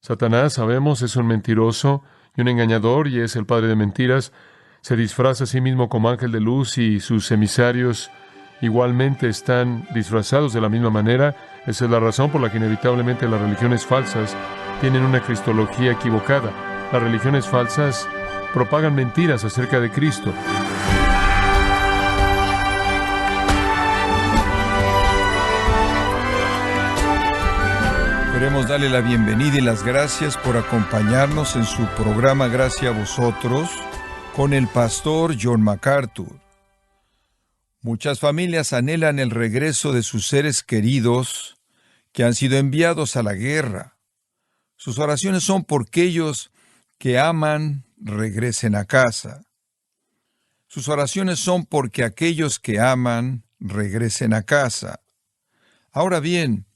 Satanás, sabemos, es un mentiroso y un engañador y es el padre de mentiras. Se disfraza a sí mismo como ángel de luz y sus emisarios igualmente están disfrazados de la misma manera. Esa es la razón por la que inevitablemente las religiones falsas tienen una cristología equivocada. Las religiones falsas propagan mentiras acerca de Cristo. Queremos darle la bienvenida y las gracias por acompañarnos en su programa Gracia a Vosotros con el pastor John MacArthur. Muchas familias anhelan el regreso de sus seres queridos que han sido enviados a la guerra. Sus oraciones son porque ellos que aman regresen a casa. Sus oraciones son porque aquellos que aman regresen a casa. Ahora bien,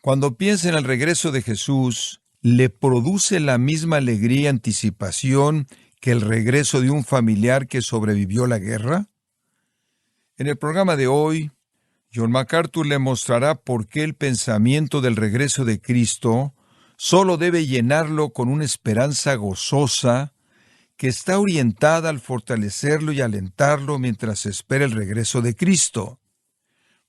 cuando piensa en el regreso de Jesús, ¿le produce la misma alegría y anticipación que el regreso de un familiar que sobrevivió la guerra? En el programa de hoy, John MacArthur le mostrará por qué el pensamiento del regreso de Cristo solo debe llenarlo con una esperanza gozosa que está orientada al fortalecerlo y alentarlo mientras espera el regreso de Cristo.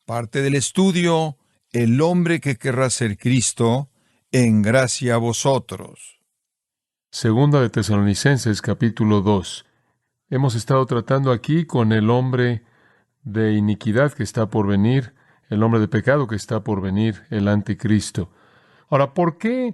Parte del estudio: El hombre que querrá ser Cristo, en gracia a vosotros. Segunda de Tesalonicenses, capítulo 2. Hemos estado tratando aquí con el hombre de iniquidad que está por venir, el hombre de pecado que está por venir, el anticristo. Ahora, ¿por qué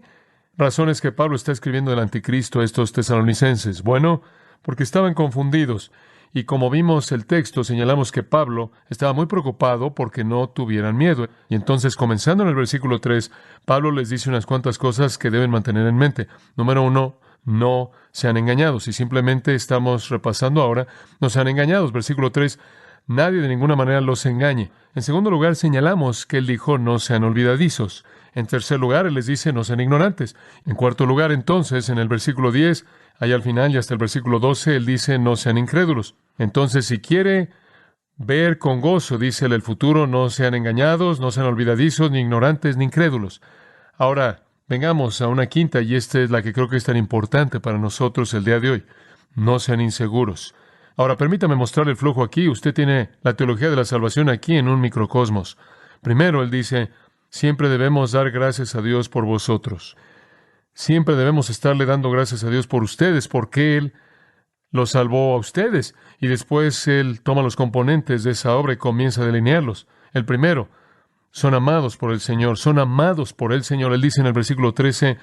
razones que Pablo está escribiendo del anticristo a estos tesalonicenses? Bueno, porque estaban confundidos. Y como vimos el texto, señalamos que Pablo estaba muy preocupado porque no tuvieran miedo. Y entonces, comenzando en el versículo 3, Pablo les dice unas cuantas cosas que deben mantener en mente. Número 1, no sean engañados. Y simplemente estamos repasando ahora, no sean engañados. Versículo 3, nadie de ninguna manera los engañe. En segundo lugar, señalamos que él dijo, no sean olvidadizos. En tercer lugar, él les dice, no sean ignorantes. En cuarto lugar, entonces, en el versículo 10, allá al final y hasta el versículo 12, él dice, no sean incrédulos. Entonces, si quiere ver con gozo, dice él, el futuro, no sean engañados, no sean olvidadizos, ni ignorantes, ni incrédulos. Ahora, vengamos a una quinta, y esta es la que creo que es tan importante para nosotros el día de hoy. No sean inseguros. Ahora, permítame mostrarle el flujo aquí. Usted tiene la teología de la salvación aquí en un microcosmos. Primero, él dice, siempre debemos dar gracias a Dios por vosotros. Siempre debemos estarle dando gracias a Dios por ustedes, porque Él los salvó a ustedes. Y después Él toma los componentes de esa obra y comienza a delinearlos. El primero, son amados por el Señor, son amados por el Señor. Él dice en el versículo 13,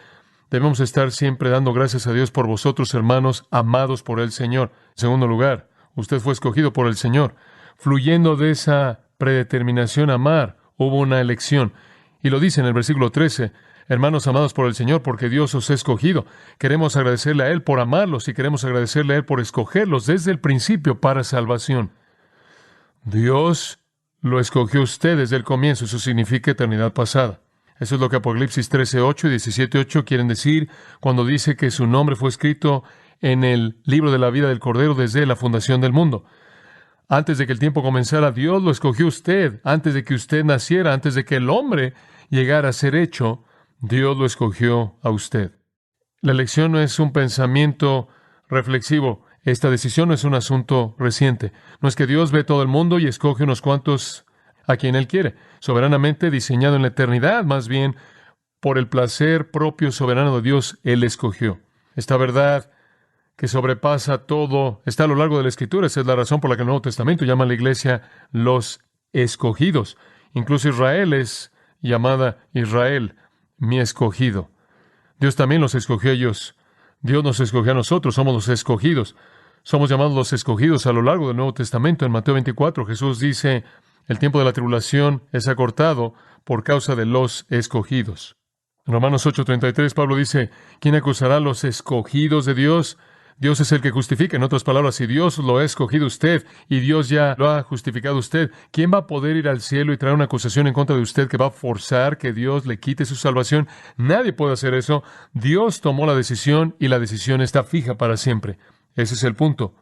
debemos estar siempre dando gracias a Dios por vosotros, hermanos, amados por el Señor. En segundo lugar, usted fue escogido por el Señor. Fluyendo de esa predeterminación a amar, hubo una elección. Y lo dice en el versículo 13, hermanos amados por el Señor, porque Dios os ha escogido. Queremos agradecerle a Él por amarlos y queremos agradecerle a Él por escogerlos desde el principio para salvación. Dios lo escogió usted desde el comienzo. Eso significa eternidad pasada. Eso es lo que Apocalipsis 13:8 y 17:8 quieren decir cuando dice que su nombre fue escrito en el libro de la vida del Cordero desde la fundación del mundo. Antes de que el tiempo comenzara, Dios lo escogió usted. Antes de que usted naciera, antes de que el hombre llegara a ser hecho, Dios lo escogió a usted. La elección no es un pensamiento reflexivo. Esta decisión no es un asunto reciente. No es que Dios ve todo el mundo y escoge unos cuantos a quien Él quiere. Soberanamente diseñado en la eternidad, más bien por el placer propio soberano de Dios, Él escogió. Esta verdad que sobrepasa todo está a lo largo de la Escritura. Esa es la razón por la que el Nuevo Testamento llama a la iglesia los escogidos. Incluso Israel es llamada Israel, mi escogido. Dios también los escogió a ellos. Dios nos escogió a nosotros, somos los escogidos. Somos llamados los escogidos a lo largo del Nuevo Testamento. En Mateo 24, Jesús dice, el tiempo de la tribulación es acortado por causa de los escogidos. En Romanos 8:33, Pablo dice, ¿quién acusará a los escogidos de Dios? Dios es el que justifica. En otras palabras, si Dios lo ha escogido usted y Dios ya lo ha justificado usted, ¿quién va a poder ir al cielo y traer una acusación en contra de usted que va a forzar que Dios le quite su salvación? Nadie puede hacer eso. Dios tomó la decisión y la decisión está fija para siempre. Ese es el punto.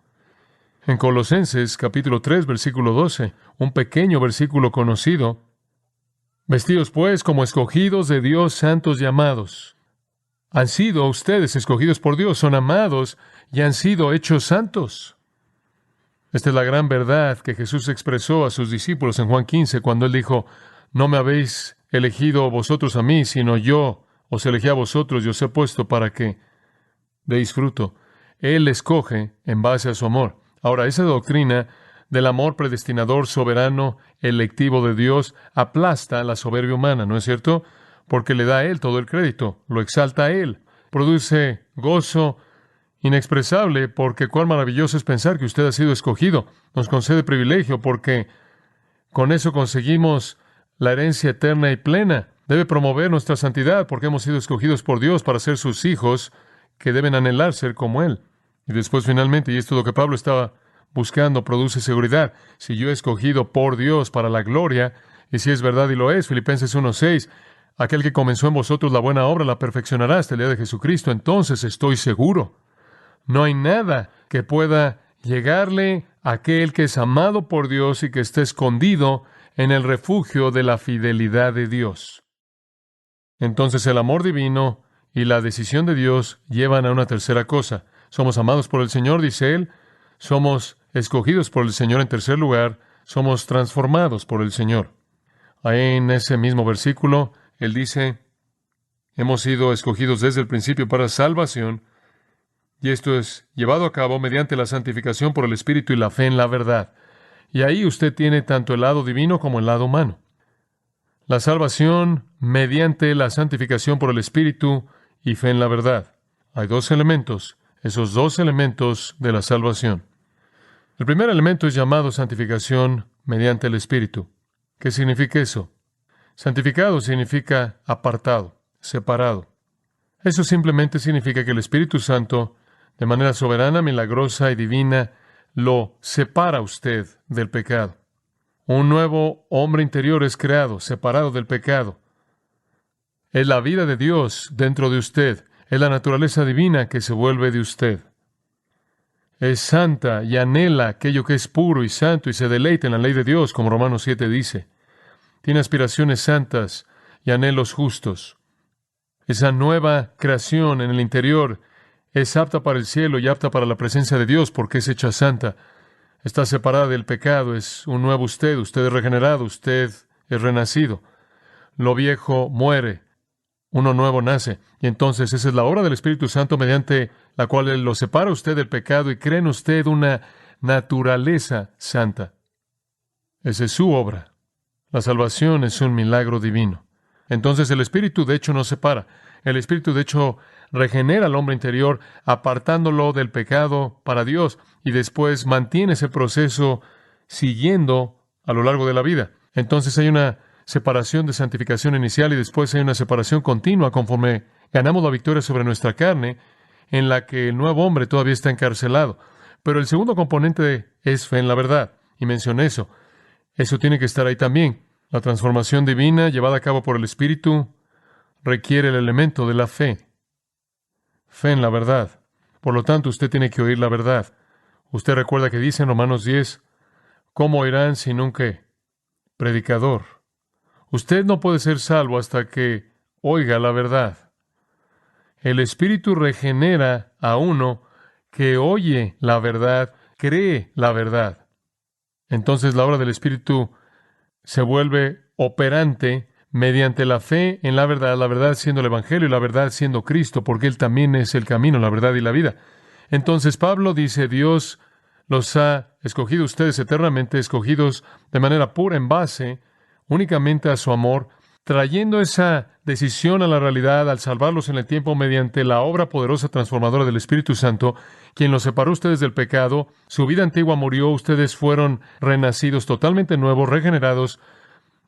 En Colosenses, capítulo 3, versículo 12, un pequeño versículo conocido, vestidos pues como escogidos de Dios, santos y amados, Han sido ustedes escogidos por Dios, son amados y han sido hechos santos. Esta es la gran verdad que Jesús expresó a sus discípulos en Juan 15, cuando Él dijo, no me habéis elegido vosotros a mí, sino yo os elegí a vosotros y os he puesto para que deis fruto. Él escoge en base a su amor. Ahora, esa doctrina del amor predestinador, soberano, electivo de Dios, aplasta la soberbia humana, ¿no es cierto? Porque le da a Él todo el crédito, lo exalta a Él, produce gozo inexpresable, porque cuán maravilloso es pensar que usted ha sido escogido. Nos concede privilegio, porque con eso conseguimos la herencia eterna y plena. Debe promover nuestra santidad, porque hemos sido escogidos por Dios para ser sus hijos, que deben anhelar ser como Él. Y después, finalmente, y esto es lo que Pablo estaba buscando, produce seguridad. Si yo he escogido por Dios para la gloria, y si es verdad y lo es, Filipenses 1:6, aquel que comenzó en vosotros la buena obra la perfeccionará hasta el día de Jesucristo. Entonces estoy seguro. No hay nada que pueda llegarle a aquel que es amado por Dios y que esté escondido en el refugio de la fidelidad de Dios. Entonces el amor divino y la decisión de Dios llevan a una tercera cosa. Somos amados por el Señor, dice Él. Somos escogidos por el Señor en tercer lugar. Somos transformados por el Señor. Ahí en ese mismo versículo, Él dice, hemos sido escogidos desde el principio para salvación, y esto es llevado a cabo mediante la santificación por el Espíritu y la fe en la verdad. Y ahí usted tiene tanto el lado divino como el lado humano. La salvación mediante la santificación por el Espíritu y fe en la verdad. Hay dos elementos, esos dos elementos de la salvación. El primer elemento es llamado santificación mediante el Espíritu. ¿Qué significa eso? Santificado significa apartado, separado. Eso simplemente significa que el Espíritu Santo, de manera soberana, milagrosa y divina, lo separa a usted del pecado. Un nuevo hombre interior es creado, separado del pecado. Es la vida de Dios dentro de usted. Es la naturaleza divina que se vuelve de usted. Es santa y anhela aquello que es puro y santo y se deleita en la ley de Dios, como Romanos 7 dice. Tiene aspiraciones santas y anhelos justos. Esa nueva creación en el interior es apta para el cielo y apta para la presencia de Dios porque es hecha santa. Está separada del pecado, es un nuevo usted es regenerado, usted es renacido. Lo viejo muere, uno nuevo nace. Y entonces esa es la obra del Espíritu Santo mediante la cual Él lo separa a usted del pecado y crea en usted una naturaleza santa. Esa es su obra. La salvación es un milagro divino. Entonces el Espíritu de hecho nos separa. El Espíritu de hecho regenera al hombre interior, apartándolo del pecado para Dios, y después mantiene ese proceso siguiendo a lo largo de la vida. Entonces hay una separación de santificación inicial y después hay una separación continua conforme ganamos la victoria sobre nuestra carne, en la que el nuevo hombre todavía está encarcelado. Pero el segundo componente es fe en la verdad, y mencioné eso. Eso tiene que estar ahí también. La transformación divina llevada a cabo por el Espíritu requiere el elemento de la fe. Fe en la verdad. Por lo tanto, usted tiene que oír la verdad. Usted recuerda que dice en Romanos 10, ¿cómo oirán sin un qué? Predicador. Usted no puede ser salvo hasta que oiga la verdad. El Espíritu regenera a uno que oye la verdad, cree la verdad. Entonces la obra del Espíritu se vuelve operante mediante la fe en la verdad siendo el Evangelio y la verdad siendo Cristo, porque Él también es el camino, la verdad y la vida. Entonces Pablo dice, Dios los ha escogido ustedes eternamente, escogidos de manera pura en base únicamente a su amor, trayendo esa decisión a la realidad al salvarlos en el tiempo mediante la obra poderosa transformadora del Espíritu Santo, quien los separó ustedes del pecado. Su vida antigua murió, ustedes fueron renacidos totalmente nuevos, regenerados,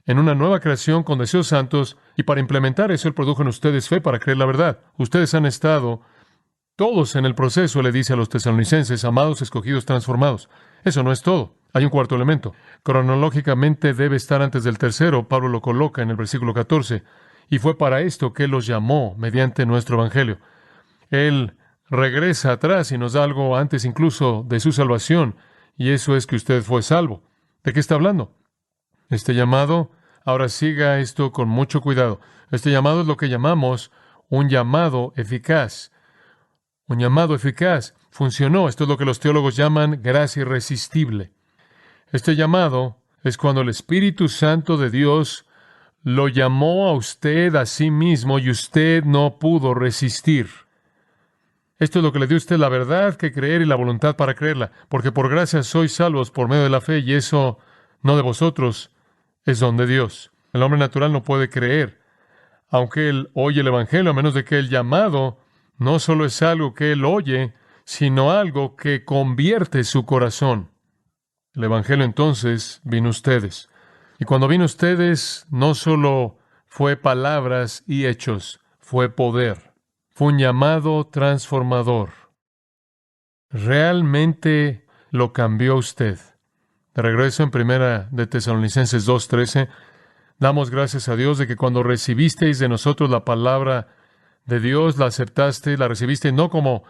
en una nueva creación con deseos santos, y para implementar eso, Él produjo en ustedes fe para creer la verdad. Ustedes han estado todos en el proceso, le dice a los tesalonicenses, amados, escogidos, transformados. Eso no es todo. Hay un cuarto elemento. Cronológicamente debe estar antes del tercero. Pablo lo coloca en el versículo 14. Y fue para esto que Él los llamó mediante nuestro Evangelio. Él regresa atrás y nos da algo antes incluso de su salvación, y eso es que usted fue salvo. ¿De qué está hablando? Este llamado, ahora siga esto con mucho cuidado. Este llamado es lo que llamamos un llamado eficaz. Un llamado eficaz. Funcionó. Esto es lo que los teólogos llaman gracia irresistible. Este llamado es cuando el Espíritu Santo de Dios lo llamó a usted a sí mismo y usted no pudo resistir. Esto es lo que le dio a usted la verdad que creer y la voluntad para creerla, porque por gracia sois salvos por medio de la fe, y eso no de vosotros, es don de Dios. El hombre natural no puede creer, aunque él oye el Evangelio, a menos de que el llamado no solo es algo que él oye, sino algo que convierte su corazón. El Evangelio entonces vino a ustedes. Y cuando vino a ustedes, no solo fue palabras y hechos, fue poder. Fue un llamado transformador. Realmente lo cambió a usted. De regreso en Primera de Tesalonicenses 2:13, damos gracias a Dios de que cuando recibisteis de nosotros la palabra de Dios, la aceptaste, la recibiste no como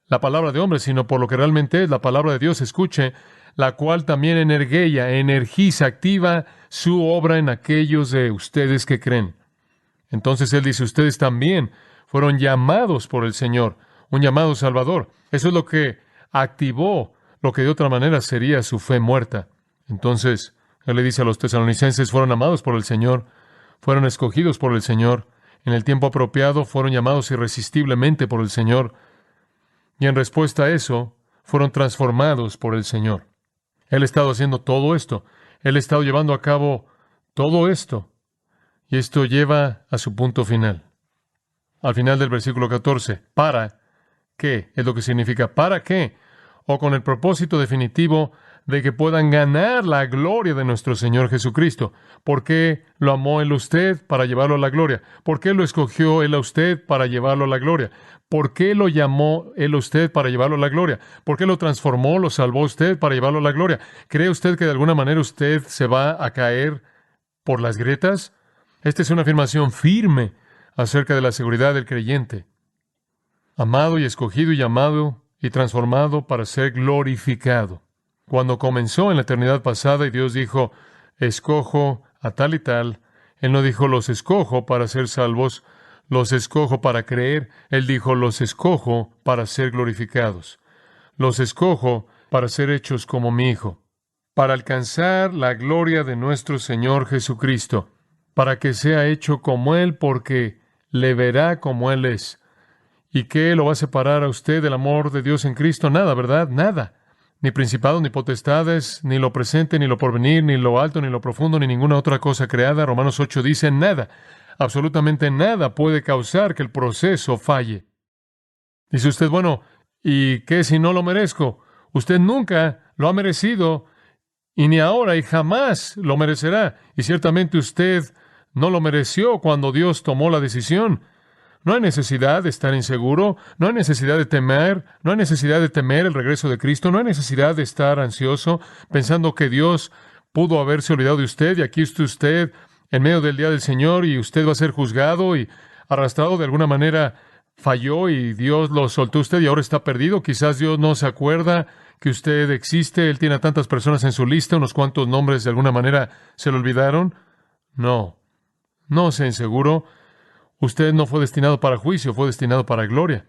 la palabra de hombre, sino por lo que realmente es la palabra de Dios. Escuche, la cual también energiza, activa su obra en aquellos de ustedes que creen. Entonces Él dice, ustedes también fueron llamados por el Señor, un llamado salvador. Eso es lo que activó lo que de otra manera sería su fe muerta. Entonces, Él le dice a los tesalonicenses, fueron amados por el Señor, fueron escogidos por el Señor, en el tiempo apropiado fueron llamados irresistiblemente por el Señor, y en respuesta a eso, fueron transformados por el Señor. Él ha estado haciendo todo esto. Él ha estado llevando a cabo todo esto. Y esto lleva a su punto final. Al final del versículo 14. ¿Para qué? Es lo que significa. ¿Para qué? O con el propósito definitivo de que puedan ganar la gloria de nuestro Señor Jesucristo. ¿Por qué lo amó Él a usted? Para llevarlo a la gloria. ¿Por qué lo escogió Él a usted? Para llevarlo a la gloria. ¿Por qué lo llamó Él a usted? Para llevarlo a la gloria. ¿Por qué lo transformó, lo salvó a usted? Para llevarlo a la gloria. ¿Cree usted que de alguna manera usted se va a caer por las grietas? Esta es una afirmación firme acerca de la seguridad del creyente. Amado y escogido y llamado y transformado para ser glorificado. Cuando comenzó en la eternidad pasada y Dios dijo, escojo a tal y tal, Él no dijo, los escojo para ser salvos, los escojo para creer. Él dijo, los escojo para ser glorificados. Los escojo para ser hechos como mi Hijo, para alcanzar la gloria de nuestro Señor Jesucristo, para que sea hecho como Él, porque le verá como Él es. ¿Y qué lo va a separar a usted del amor de Dios en Cristo? Nada, ¿verdad? Nada. Ni principados, ni potestades, ni lo presente, ni lo porvenir, ni lo alto, ni lo profundo, ni ninguna otra cosa creada. Romanos 8 dice nada. Absolutamente nada puede causar que el proceso falle. Dice usted, bueno, ¿y qué si no lo merezco? Usted nunca lo ha merecido, y ni ahora y jamás lo merecerá. Y ciertamente usted no lo mereció cuando Dios tomó la decisión. No hay necesidad de estar inseguro, no hay necesidad de temer, no hay necesidad de temer el regreso de Cristo, no hay necesidad de estar ansioso, pensando que Dios pudo haberse olvidado de usted, y aquí está usted en medio del día del Señor, y usted va a ser juzgado y arrastrado de alguna manera. Falló y Dios lo soltó a usted y ahora está perdido. Quizás Dios no se acuerda que usted existe. Él tiene a tantas personas en su lista, unos cuantos nombres de alguna manera se le olvidaron. No sea inseguro. Usted no fue destinado para juicio, fue destinado para gloria.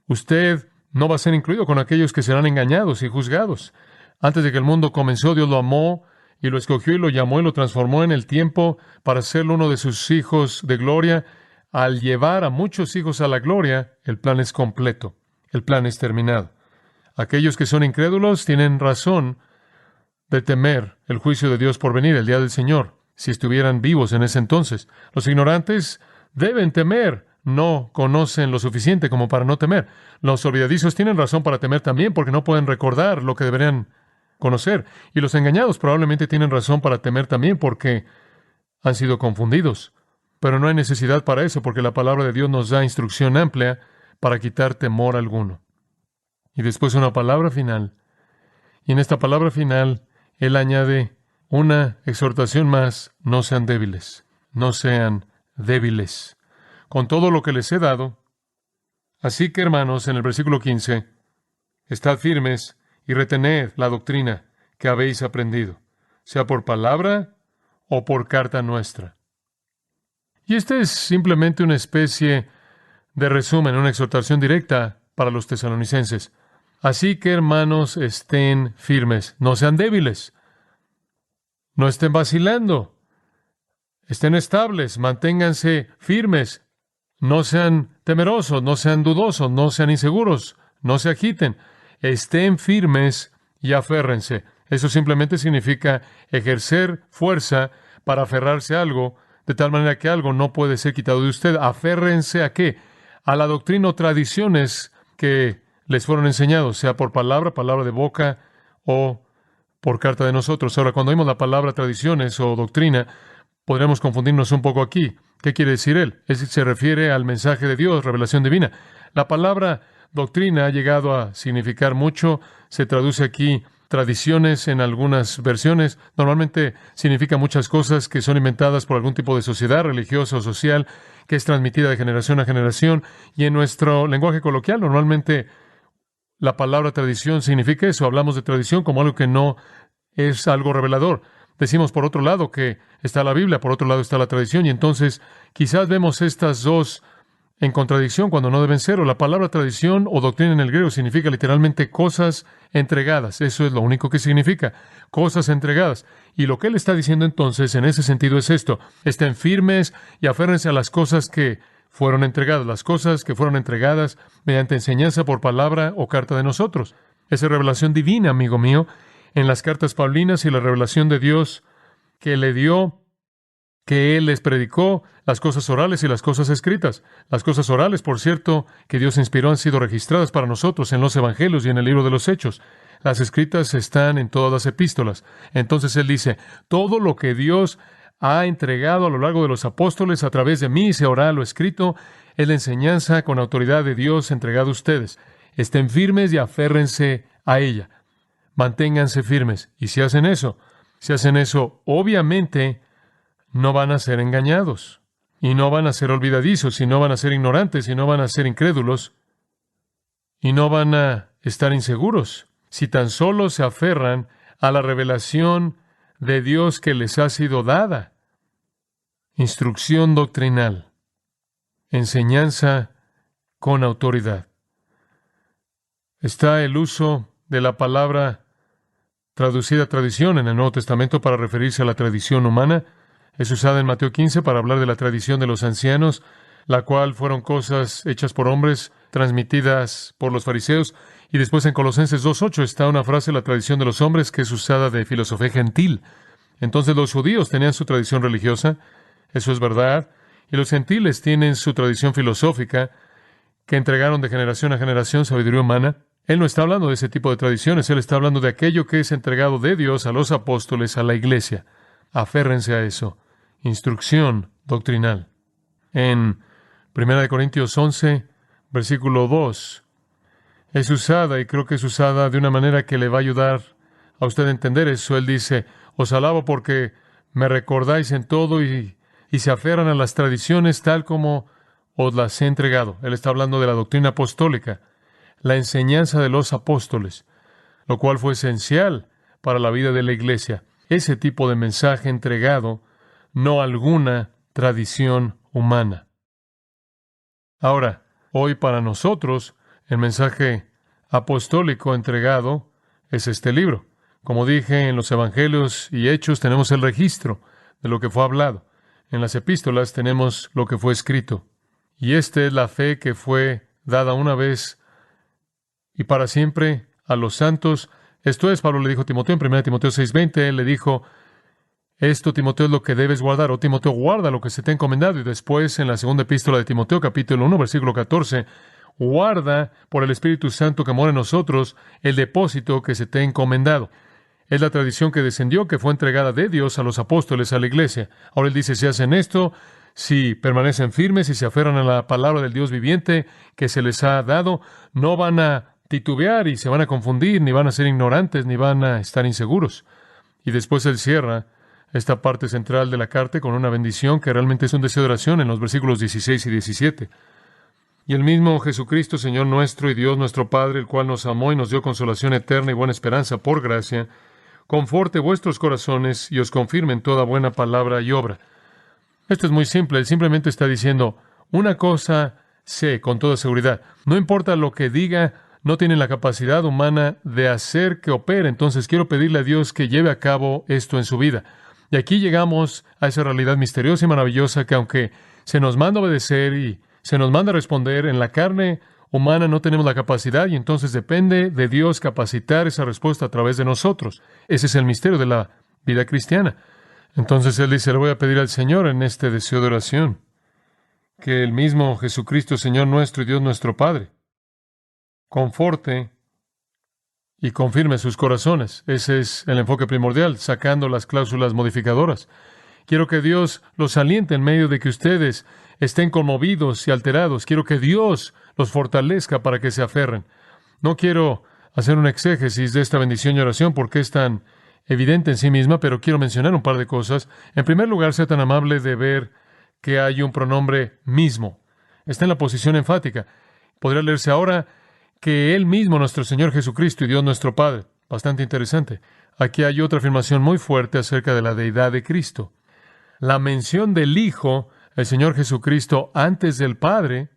Usted no va a ser incluido con aquellos que serán engañados y juzgados. Antes de que el mundo comenzó, Dios lo amó y lo escogió y lo llamó y lo transformó en el tiempo para serlo uno de sus hijos de gloria. Al llevar a muchos hijos a la gloria, el plan es completo, el plan es terminado. Aquellos que son incrédulos tienen razón de temer el juicio de Dios por venir, el día del Señor, si estuvieran vivos en ese entonces. Los ignorantes deben temer, no conocen lo suficiente como para no temer. Los olvidadizos tienen razón para temer también, porque no pueden recordar lo que deberían conocer. Y los engañados probablemente tienen razón para temer también, porque han sido confundidos. Pero no hay necesidad para eso, porque la palabra de Dios nos da instrucción amplia para quitar temor alguno. Y después una palabra final. Y en esta palabra final, Él añade una exhortación más: no sean débiles, no sean débiles, con todo lo que les he dado. Así que, hermanos, en el versículo 15, estad firmes y retened la doctrina que habéis aprendido, sea por palabra o por carta nuestra. Y esta es simplemente una especie de resumen, una exhortación directa para los tesalonicenses. Así que, hermanos, estén firmes, no sean débiles, no estén vacilando, estén estables, manténganse firmes, no sean temerosos, no sean dudosos, no sean inseguros, no se agiten, estén firmes y aférrense. Eso simplemente significa ejercer fuerza para aferrarse a algo, de tal manera que algo no puede ser quitado de usted. Aférrense ¿a qué? A la doctrina o tradiciones que les fueron enseñados, sea por palabra, palabra de boca o por carta de nosotros. Ahora, cuando oímos la palabra tradiciones o doctrina, podríamos confundirnos un poco aquí. ¿Qué quiere decir él? Se refiere al mensaje de Dios, revelación divina. La palabra doctrina ha llegado a significar mucho. Se traduce aquí tradiciones en algunas versiones. Normalmente significa muchas cosas que son inventadas por algún tipo de sociedad religiosa o social que es transmitida de generación a generación. Y en nuestro lenguaje coloquial, normalmente la palabra tradición significa eso. Hablamos de tradición como algo que no es algo revelador. Decimos, por otro lado, que está la Biblia, por otro lado está la tradición, y entonces quizás vemos estas dos en contradicción cuando no deben ser. O la palabra tradición o doctrina en el griego significa literalmente cosas entregadas. Eso es lo único que significa, cosas entregadas. Y lo que él está diciendo entonces en ese sentido es esto: estén firmes y aférrense a las cosas que fueron entregadas, las cosas que fueron entregadas mediante enseñanza por palabra o carta de nosotros. Esa es revelación divina, amigo mío, en las cartas paulinas y la revelación de Dios que le dio, que Él les predicó, las cosas orales y las cosas escritas. Las cosas orales, por cierto, que Dios inspiró, han sido registradas para nosotros en los Evangelios y en el libro de los Hechos. Las escritas están en todas las epístolas. Entonces Él dice, todo lo que Dios ha entregado a lo largo de los apóstoles a través de mí, sea oral o escrito, es la enseñanza con autoridad de Dios entregada a ustedes. Estén firmes y aférrense a ella. Manténganse firmes. Y si hacen eso, obviamente no van a ser engañados, y no van a ser olvidadizos, y no van a ser ignorantes, y no van a ser incrédulos, y no van a estar inseguros, si tan solo se aferran a la revelación de Dios que les ha sido dada. Instrucción doctrinal, enseñanza con autoridad. Está el uso de la palabra traducida tradición en el Nuevo Testamento para referirse a la tradición humana. Es usada en Mateo 15 para hablar de la tradición de los ancianos, la cual fueron cosas hechas por hombres, transmitidas por los fariseos. Y después en Colosenses 2:8 está una frase, la tradición de los hombres, que es usada de filosofía gentil. Entonces los judíos tenían su tradición religiosa, eso es verdad, y los gentiles tienen su tradición filosófica, que entregaron de generación a generación sabiduría humana. Él no está hablando de ese tipo de tradiciones, él está hablando de aquello que es entregado de Dios a los apóstoles, a la iglesia. Aférrense a eso. Instrucción doctrinal. En 1 Corintios 11, versículo 2, es usada, y creo que es usada de una manera que le va a ayudar a usted a entender eso. Él dice, os alabo porque me recordáis en todo y se aferran a las tradiciones tal como os las he entregado. Él está hablando de la doctrina apostólica, la enseñanza de los apóstoles, lo cual fue esencial para la vida de la iglesia. Ese tipo de mensaje entregado, no alguna tradición humana. Ahora, hoy para nosotros, el mensaje apostólico entregado es este libro. Como dije, en los Evangelios y Hechos tenemos el registro de lo que fue hablado. En las epístolas tenemos lo que fue escrito. Y esta es la fe que fue dada una vez y para siempre a los santos. Esto es, Pablo le dijo a Timoteo en 1 Timoteo 6:20, él le dijo, esto, Timoteo, es lo que debes guardar. O Timoteo, guarda lo que se te ha encomendado. Y después, en la segunda epístola de Timoteo, capítulo 1, versículo 14, guarda por el Espíritu Santo que mora en nosotros el depósito que se te ha encomendado. Es la tradición que descendió, que fue entregada de Dios a los apóstoles, a la iglesia. Ahora él dice, si hacen esto, si permanecen firmes y se aferran a la palabra del Dios viviente que se les ha dado, no van a titubear y se van a confundir, ni van a ser ignorantes, ni van a estar inseguros. Y después él cierra esta parte central de la carta con una bendición que realmente es un deseo de oración en los versículos 16 y 17. Y el mismo Jesucristo, Señor nuestro y Dios nuestro Padre, el cual nos amó y nos dio consolación eterna y buena esperanza por gracia, conforte vuestros corazones y os confirme en toda buena palabra y obra. Esto es muy simple. Él simplemente está diciendo, una cosa sé con toda seguridad. No importa lo que diga, no tienen la capacidad humana de hacer que opere. Entonces quiero pedirle a Dios que lleve a cabo esto en su vida. Y aquí llegamos a esa realidad misteriosa y maravillosa que aunque se nos manda obedecer y se nos manda responder, en la carne humana no tenemos la capacidad y entonces depende de Dios capacitar esa respuesta a través de nosotros. Ese es el misterio de la vida cristiana. Entonces Él dice, le voy a pedir al Señor en este deseo de oración, que el mismo Jesucristo, Señor nuestro y Dios nuestro Padre, conforte y confirme sus corazones. Ese es el enfoque primordial, sacando las cláusulas modificadoras. Quiero que Dios los aliente en medio de que ustedes estén conmovidos y alterados. Quiero que Dios los fortalezca para que se aferren. No quiero hacer un exégesis de esta bendición y oración porque es tan evidente en sí misma, pero quiero mencionar un par de cosas. En primer lugar, sea tan amable de ver que hay un pronombre mismo. Está en la posición enfática. Podría leerse ahora que Él mismo, nuestro Señor Jesucristo y Dios nuestro Padre. Bastante interesante. Aquí hay otra afirmación muy fuerte acerca de la deidad de Cristo. La mención del Hijo, el Señor Jesucristo, antes del Padre,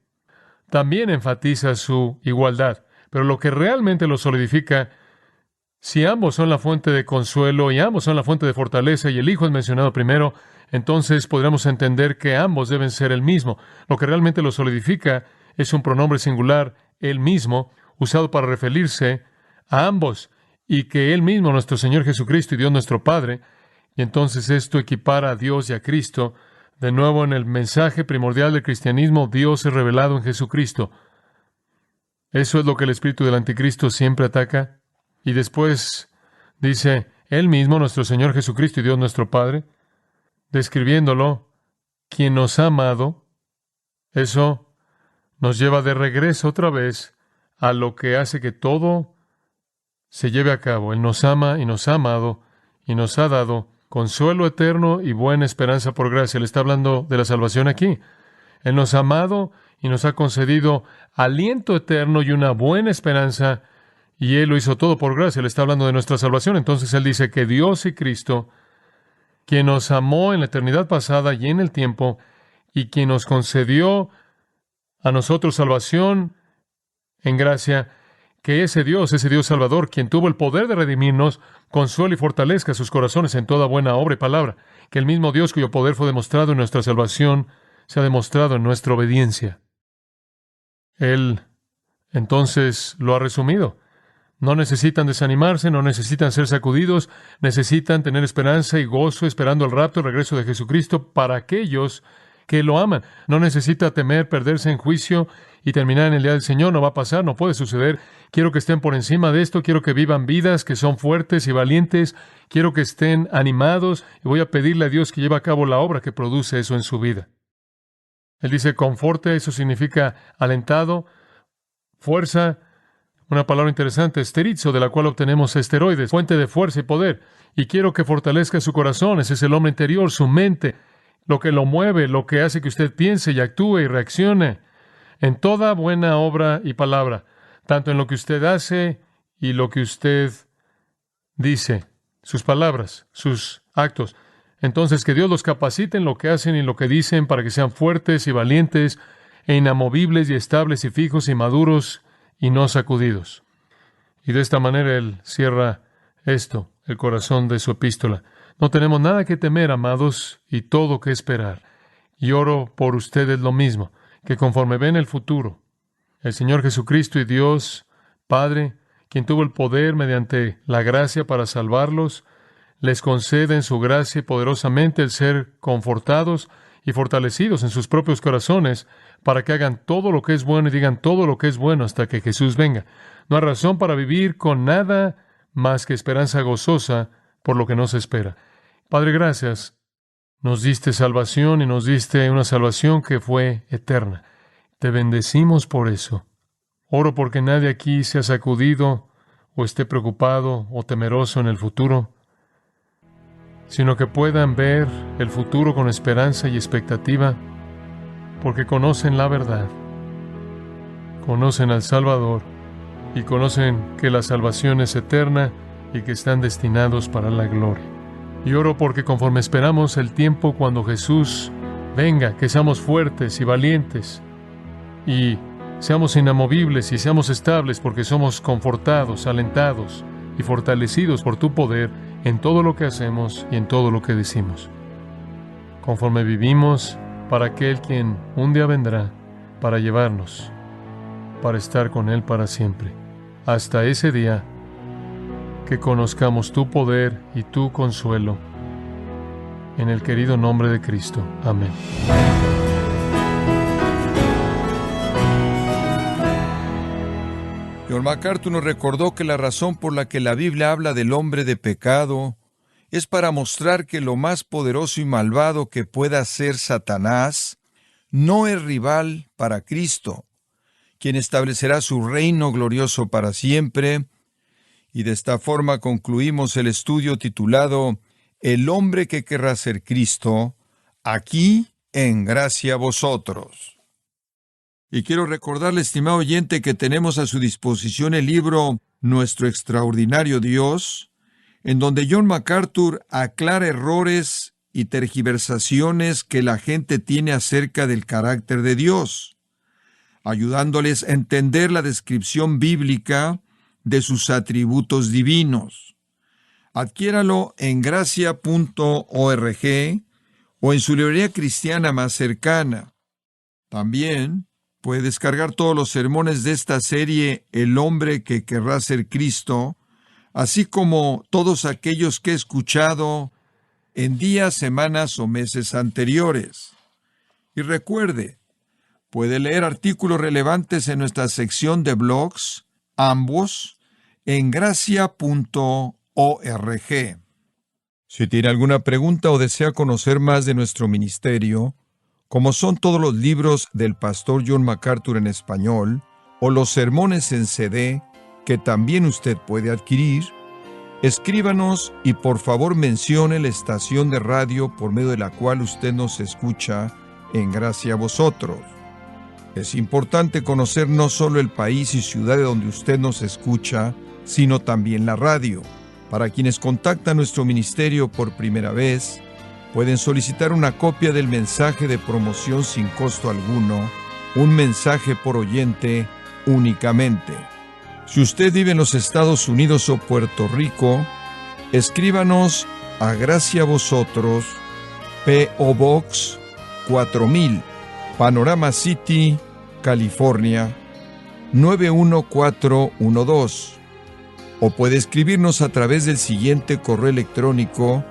también enfatiza su igualdad. Pero lo que realmente lo solidifica, si ambos son la fuente de consuelo y ambos son la fuente de fortaleza y el Hijo es mencionado primero, entonces podremos entender que ambos deben ser el mismo. Lo que realmente lo solidifica es un pronombre singular, Él mismo, usado para referirse a ambos, y que Él mismo, nuestro Señor Jesucristo y Dios nuestro Padre, y entonces esto equipara a Dios y a Cristo. De nuevo, en el mensaje primordial del cristianismo, Dios es revelado en Jesucristo. Eso es lo que el espíritu del anticristo siempre ataca. Y después dice, Él mismo, nuestro Señor Jesucristo y Dios nuestro Padre, describiéndolo, quien nos ha amado. Eso nos lleva de regreso otra vez a lo que hace que todo se lleve a cabo. Él nos ama y nos ha amado y nos ha dado consuelo eterno y buena esperanza por gracia. Él está hablando de la salvación aquí. Él nos ha amado y nos ha concedido aliento eterno y una buena esperanza, y Él lo hizo todo por gracia. Él está hablando de nuestra salvación. Entonces Él dice que Dios y Cristo, quien nos amó en la eternidad pasada y en el tiempo, y quien nos concedió a nosotros salvación en gracia, que ese Dios Salvador, quien tuvo el poder de redimirnos, consuele y fortalezca sus corazones en toda buena obra y palabra. Que el mismo Dios cuyo poder fue demostrado en nuestra salvación, se ha demostrado en nuestra obediencia. Él, entonces, lo ha resumido. No necesitan desanimarse, no necesitan ser sacudidos, necesitan tener esperanza y gozo esperando el rapto, el regreso de Jesucristo para aquellos que lo aman. No necesita temer perderse en juicio y terminar en el día del Señor. No va a pasar, no puede suceder. Quiero que estén por encima de esto, quiero que vivan vidas que son fuertes y valientes, quiero que estén animados y voy a pedirle a Dios que lleve a cabo la obra que produce eso en su vida. Él dice conforte, eso significa alentado, fuerza. Una palabra interesante, esterizo, de la cual obtenemos esteroides, fuente de fuerza y poder. Y quiero que fortalezca su corazón. Ese es el hombre interior, su mente, lo que lo mueve, lo que hace que usted piense y actúe y reaccione en toda buena obra y palabra, tanto en lo que usted hace y lo que usted dice, sus palabras, sus actos. Entonces, que Dios los capacite en lo que hacen y lo que dicen para que sean fuertes y valientes e inamovibles y estables y fijos y maduros y no sacudidos. Y de esta manera Él cierra esto, el corazón de su epístola. No tenemos nada que temer, amados, y todo que esperar. Y oro por ustedes lo mismo, que conforme ven el futuro, el Señor Jesucristo y Dios, Padre, quien tuvo el poder mediante la gracia para salvarlos, les concede en su gracia poderosamente el ser confortados y fortalecidos en sus propios corazones para que hagan todo lo que es bueno y digan todo lo que es bueno hasta que Jesús venga. No hay razón para vivir con nada más que esperanza gozosa por lo que no se espera. Padre, gracias. Nos diste salvación y nos diste una salvación que fue eterna. Te bendecimos por eso. Oro porque nadie aquí sea sacudido o esté preocupado o temeroso en el futuro, sino que puedan ver el futuro con esperanza y expectativa, porque conocen la verdad, conocen al Salvador y conocen que la salvación es eterna y que están destinados para la gloria. Y oro porque conforme esperamos el tiempo cuando Jesús venga, que seamos fuertes y valientes y seamos inamovibles y seamos estables porque somos confortados, alentados y fortalecidos por tu poder en todo lo que hacemos y en todo lo que decimos. Conforme vivimos para aquel quien un día vendrá para llevarnos, para estar con Él para siempre. Hasta ese día, que conozcamos tu poder y tu consuelo. En el querido nombre de Cristo. Amén. John MacArthur nos recordó que la razón por la que la Biblia habla del hombre de pecado es para mostrar que lo más poderoso y malvado que pueda ser Satanás no es rival para Cristo, quien establecerá su reino glorioso para siempre. Y de esta forma concluimos el estudio titulado El hombre que querrá ser Cristo, aquí en Gracia a Vosotros. Y quiero recordarle, estimado oyente, que tenemos a su disposición el libro Nuestro Extraordinario Dios, en donde John MacArthur aclara errores y tergiversaciones que la gente tiene acerca del carácter de Dios, ayudándoles a entender la descripción bíblica de sus atributos divinos. Adquiéralo en gracia.org o en su librería cristiana más cercana. También puede descargar todos los sermones de esta serie El hombre que querrá ser Cristo, así como todos aquellos que he escuchado en días, semanas o meses anteriores. Y recuerde, puede leer artículos relevantes en nuestra sección de blogs, ambos en gracia.org. Si tiene alguna pregunta o desea conocer más de nuestro ministerio, como son todos los libros del pastor John MacArthur en español, o los sermones en CD, que también usted puede adquirir, escríbanos y por favor mencione la estación de radio por medio de la cual usted nos escucha en Gracia a Vosotros. Es importante conocer no solo el país y ciudad de donde usted nos escucha, sino también la radio. Para quienes contactan nuestro ministerio por primera vez, pueden solicitar una copia del mensaje de promoción sin costo alguno, un mensaje por oyente únicamente. Si usted vive en los Estados Unidos o Puerto Rico, escríbanos a Gracia a Vosotros, P.O. Box 4000, Panorama City, California, 91412. O puede escribirnos a través del siguiente correo electrónico: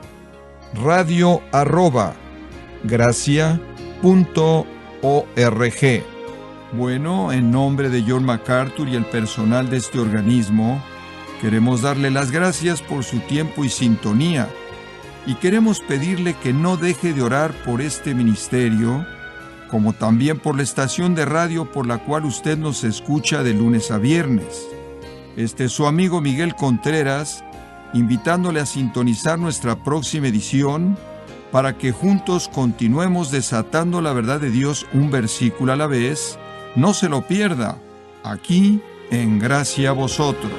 radio@gracia.org. Bueno, en nombre de John MacArthur y el personal de este organismo, queremos darle las gracias por su tiempo y sintonía, y queremos pedirle que no deje de orar por este ministerio, como también por la estación de radio por la cual usted nos escucha de lunes a viernes. Este es su amigo Miguel Contreras, invitándole a sintonizar nuestra próxima edición para que juntos continuemos desatando la verdad de Dios un versículo a la vez. No se lo pierda, aquí en Gracia a Vosotros.